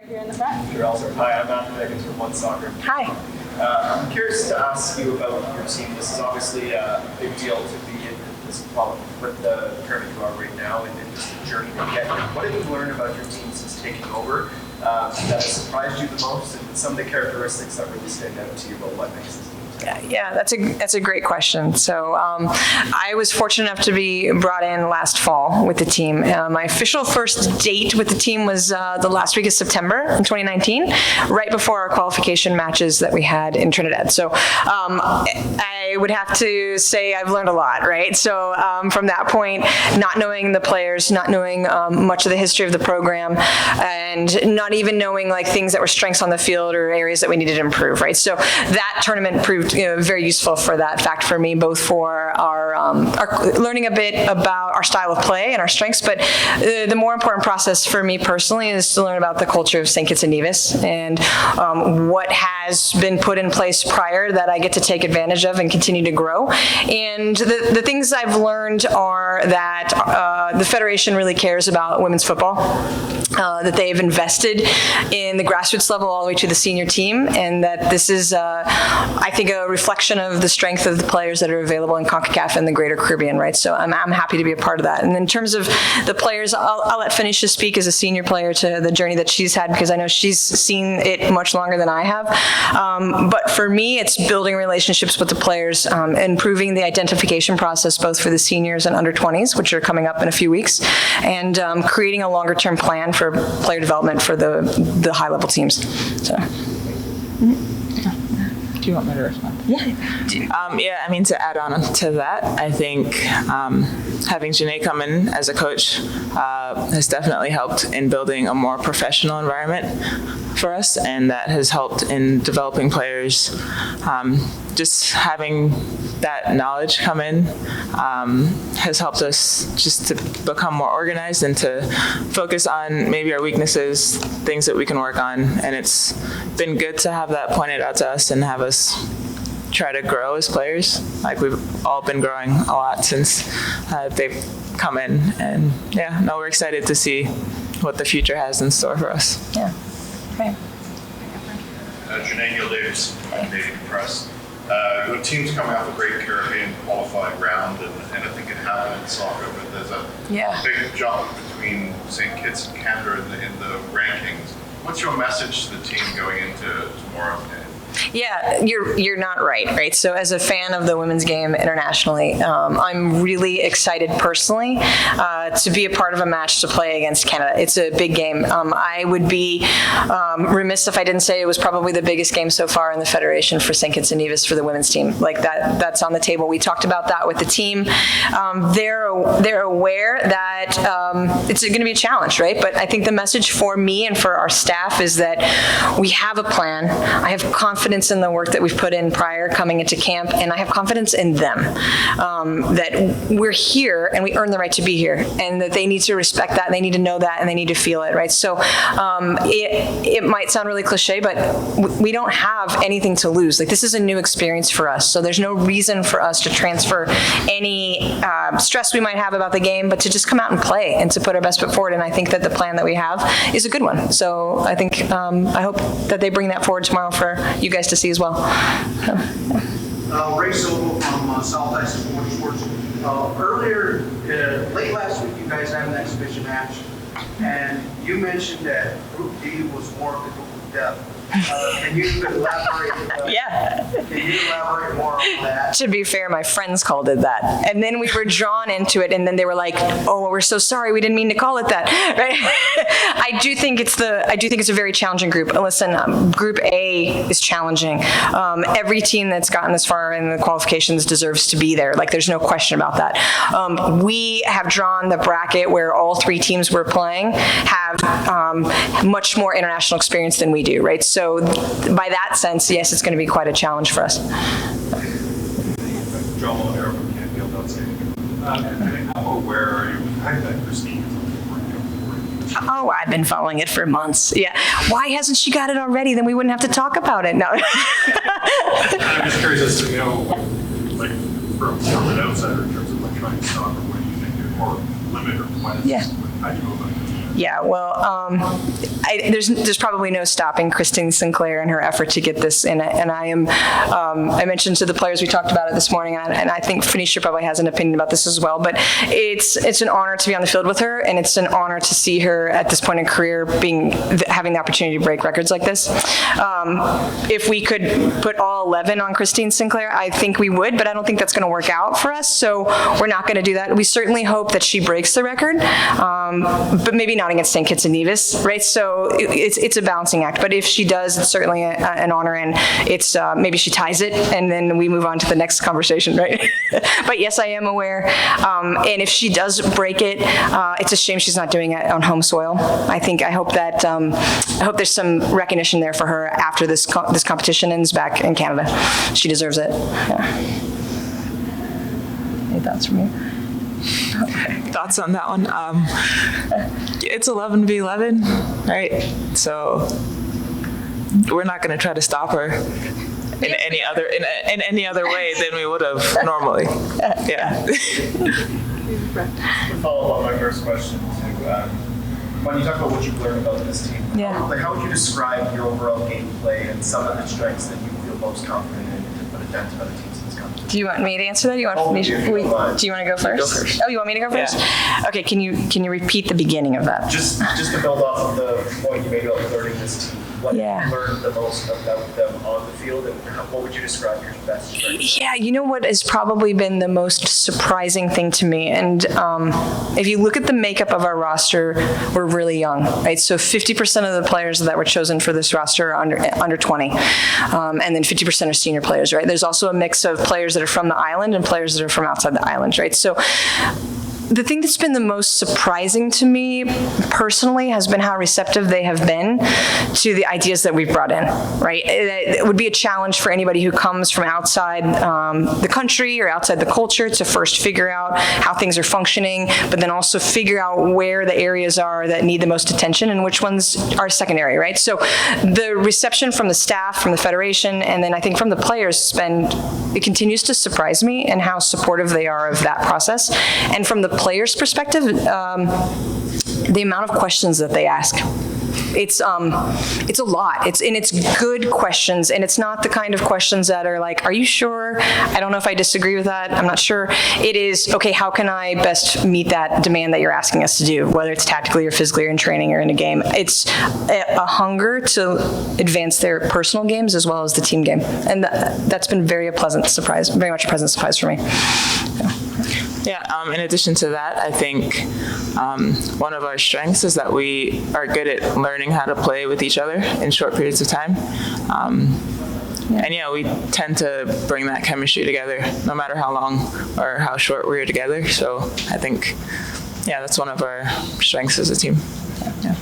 Here in the front. Sure, also. Hi, I'm Matt Higgins from One Soccer. Hi. I'm curious to ask you about your team. This is obviously a big deal to be in this, well, with the tournament you are right now and just the journey to get here. What have you learned about your team since taking over that has surprised you the most, and some of the characteristics that really stand out to you about what makes this team? Yeah, that's a great question. So I was fortunate enough to be brought in last fall with the team. My official first date with the team was the last week of September in 2019, right before our qualification matches that we had in Trinidad. So I would have to say I've learned a lot, right? So from that point, not knowing the players, not knowing much of the history of the program, and not even knowing like things that were strengths on the field or areas that we needed to improve, right? So that tournament proved very useful for that fact for me, both for our learning a bit about our style of play and our strengths, but the more important process for me personally is to learn about the culture of St. Kitts and Nevis and what has been put in place prior that I get to take advantage of and continue to grow. And the things I've learned are that the Federation really cares about women's football, that they've invested in the grassroots level all the way to the senior team, and that this is, I think, a reflection of the strength of the players that are available in CONCACAF and the greater Caribbean, right? So I'm happy to be a part of that. And in terms of the players, I'll let Phoenetia speak as a senior player to the journey that she's had, because I know she's seen it much longer than I have. But for me, it's building relationships with the players, improving the identification process, both for the seniors and under 20s, which are coming up in a few weeks, and creating a longer term plan for player development for the high level teams. So. Do you want me to respond? Yeah. I mean, to add on to that, I think having Jene come in as a coach has definitely helped in building a more professional environment for us, and that has helped in developing players. Just having that knowledge come in has helped us just to become more organized and to focus on maybe our weaknesses, things that we can work on. And it's been good to have that pointed out to us and have us try to grow as players. Like, we've all been growing a lot since they've come in. And yeah, no, we're excited to see what the future has in store for us. Yeah. Okay. Jene Neil-Davis, Canadian Press. The team's coming off a great Caribbean qualifying round, and anything can happen in soccer, but there's a big jump between St. Kitts and Canada in the rankings. What's your message to the team going into tomorrow's game? Yeah, you're not right? So as a fan of the women's game internationally, I'm really excited personally to be a part of a match to play against Canada. It's a big game. I would be remiss if I didn't say it was probably the biggest game so far in the Federation for St. Kitts and Nevis for the women's team. Like that's on the table. We talked about that with the team. They're aware that it's going to be a challenge, right? But I think the message for me and for our staff is that we have a plan. I have confidence in the work that we've put in prior coming into camp, and I have confidence in them that we're here and we earn the right to be here, and that they need to respect that, and they need to know that, and they need to feel it, right? So it might sound really cliche, but we don't have anything to lose. Like, this is a new experience for us, so there's no reason for us to transfer any stress we might have about the game, but to just come out and play and to put our best foot forward. And I think that the plan that we have is a good one. So I think I hope that they bring that forward tomorrow for you guys to see as well. Ray Sobel from South Sports. Earlier, late last week, you guys had an exhibition match, and you mentioned that Group D was more difficult with depth. Can you elaborate? Can you elaborate more on that? To be fair, my friends called it that, and then we were drawn into it, and then they were like, "Oh, we're so sorry, we didn't mean to call it that." Right? I do think it's a very challenging group. Listen, Group A is challenging. Every team that's gotten this far in the qualifications deserves to be there. Like, there's no question about that. We have drawn the bracket where all three teams we're playing have much more international experience than we do, right? So by that sense, yes, it's going to be quite a challenge for us. How aware are you of the fact that Christine is on the Oh, I've been following it for months. Yeah. Why hasn't she got it already? Then we wouldn't have to talk about it. No. I'm just curious as to, like, from an outsider in terms of like trying to stop, or what do you think, or limit, or when how do you go about it? Yeah, well, there's probably no stopping Christine Sinclair and her effort to get this in, and I am. I mentioned to the players, we talked about it this morning, and I think Phoenetia probably has an opinion about this as well. But it's an honor to be on the field with her, and it's an honor to see her at this point in career having the opportunity to break records like this. If we could put all 11 on Christine Sinclair, I think we would, but I don't think that's going to work out for us. So we're not going to do that. We certainly hope that she breaks the record, but maybe not against St. Kitts and Nevis, right? So it's a balancing act. But if she does, it's certainly an honor, and it's maybe she ties it, and then we move on to the next conversation, right? But yes, I am aware. And if she does break it, it's a shame she's not doing it on home soil. I hope there's some recognition there for her after this competition ends back in Canada. She deserves it. Yeah. Any thoughts from you? Okay. Thoughts on that one? It's 11v11, right? So we're not going to try to stop her in any other way than we would have normally. Yeah. To follow up on my first question too, when you talk about what you've learned about this team, how would you describe your overall gameplay and some of the strengths that you feel most confident in to put a dent in other teams in this competition? Do you want me to answer that? Do you want me? Do you want to go first? Go first. Oh, you want me to go first? Yeah. Okay. Can you repeat the beginning of that? Just to build off of the point you made about learning this team. What you learned the most about them on the field, and what would you describe your best strengths? Yeah, you know what has probably been the most surprising thing to me, and if you look at the makeup of our roster, we're really young, right? So 50% of the players that were chosen for this roster are under 20, and then 50% are senior players, right? There's also a mix of players that are from the island and players that are from outside the island, right? So the thing that's been the most surprising to me personally has been how receptive they have been to the ideas that we've brought in, right? It would be a challenge for anybody who comes from outside the country or outside the culture to first figure out how things are functioning, but then also figure out where the areas are that need the most attention and which ones are secondary, right? So the reception from the staff, from the Federation, and then I think from the players it continues to surprise me and how supportive they are of that process. And from the players' perspective, the amount of questions that they ask. It's a lot. It's good questions, and it's not the kind of questions that are like, "Are you sure? I don't know if I disagree with that. I'm not sure." It is, okay, how can I best meet that demand that you're asking us to do, whether it's tactically or physically or in training or in a game. It's a hunger to advance their personal games as well as the team game, and that's been very much a pleasant surprise for me. Yeah, in addition to that, I think one of our strengths is that we are good at learning how to play with each other in short periods of time. And we tend to bring that chemistry together no matter how long or how short we're together. So I think, that's one of our strengths as a team. Yeah.